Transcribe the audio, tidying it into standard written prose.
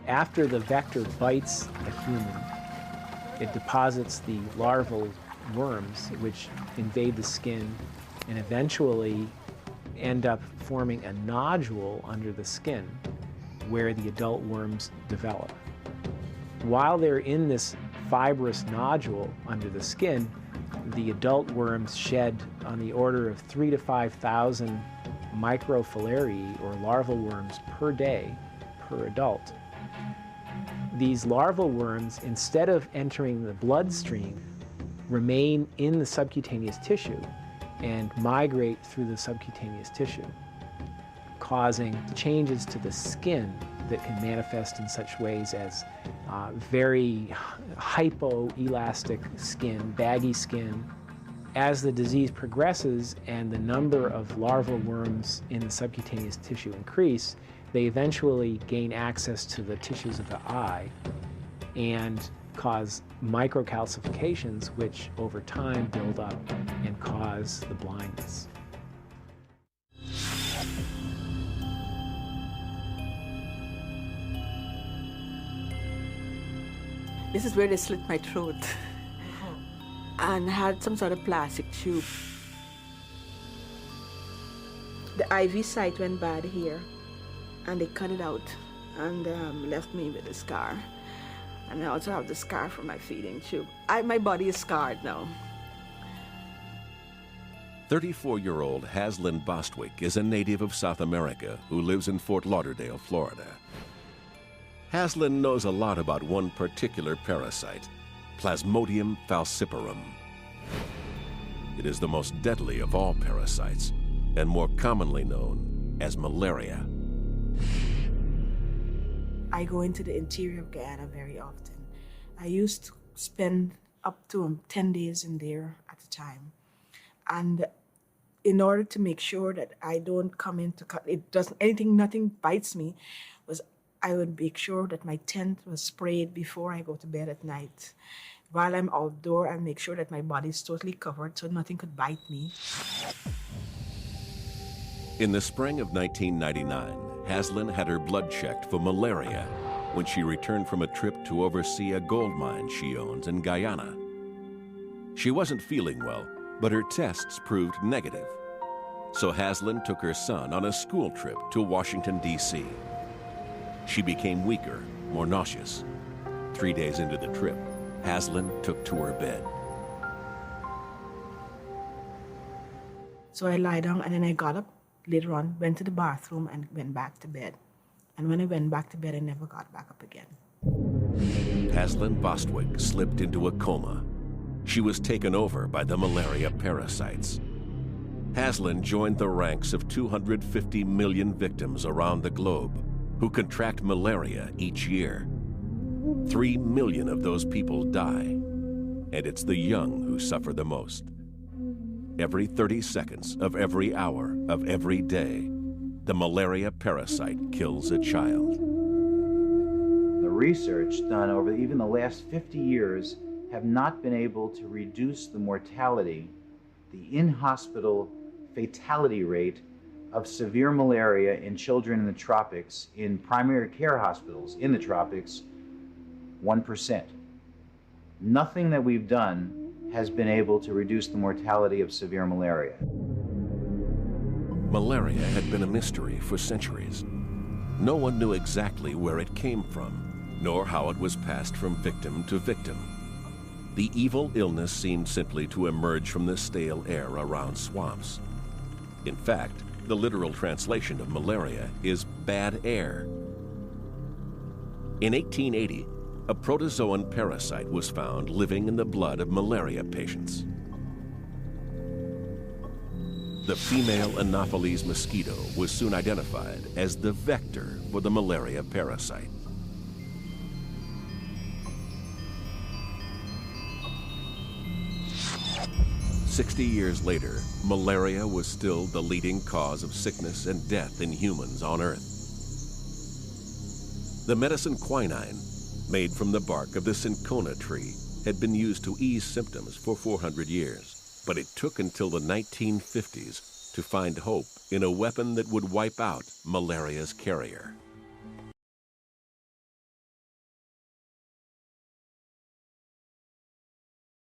After the vector bites a human, it deposits the larval worms, which invade the skin and eventually end up forming a nodule under the skin where the adult worms develop. While they're in this fibrous nodule under the skin, the adult worms shed on the order of 3,000 to 5,000 microfilariae, or larval worms, per day per adult. These larval worms, instead of entering the bloodstream, remain in the subcutaneous tissue and migrate through the subcutaneous tissue, causing changes to the skin that can manifest in such ways as very hypoelastic skin, baggy skin. As the disease progresses and the number of larval worms in the subcutaneous tissue increase, they eventually gain access to the tissues of the eye and cause microcalcifications, which over time build up and cause the blindness. This is where they slit my throat and had some sort of plastic tube. The IV site went bad here and they cut it out and left me with a scar. And I also have the scar from my feeding tube. My body is scarred now. 34-year-old Haslyn Bostwick is a native of South America who lives in Fort Lauderdale, Florida. Haslyn knows a lot about one particular parasite, Plasmodium falciparum. It is the most deadly of all parasites and more commonly known as malaria. I go into the interior of Guyana very often. I used to spend up to 10 days in there at a time. And in order to make sure that I don't come into, nothing bites me, I would make sure that my tent was sprayed before I go to bed at night. While I'm outdoor, I make sure that my body is totally covered so nothing could bite me. In the spring of 1999, Haslyn had her blood checked for malaria when she returned from a trip to oversee a gold mine she owns in Guyana. She wasn't feeling well, but her tests proved negative. So Haslyn took her son on a school trip to Washington, D.C. She became weaker, more nauseous. 3 days into the trip, Haslyn took to her bed. So I lie down and then I got up later on, went to the bathroom and went back to bed. And when I went back to bed, I never got back up again. Haslyn Bostwick slipped into a coma. She was taken over by the malaria parasites. Haslyn joined the ranks of 250 million victims around the globe who contract malaria each year. 3 million of those people die, and it's the young who suffer the most. Every 30 seconds of every hour of every day, the malaria parasite kills a child. The research done over even the last 50 years have not been able to reduce the mortality, the in-hospital fatality rate of severe malaria in children in the tropics, in primary care hospitals in the tropics, 1%. Nothing that we've done has been able to reduce the mortality of severe malaria. Malaria had been a mystery for centuries. No one knew exactly where it came from, nor how it was passed from victim to victim. The evil illness seemed simply to emerge from the stale air around swamps. In fact, the literal translation of malaria is bad air. In 1880, a protozoan parasite was found living in the blood of malaria patients. The female Anopheles mosquito was soon identified as the vector for the malaria parasite. "60 years later, malaria was still the leading cause of sickness and death in humans on Earth. The medicine quinine, made from the bark of the cinchona tree, had been used to ease symptoms for 400 years. But it took until the 1950s to find hope in a weapon that would wipe out malaria's carrier.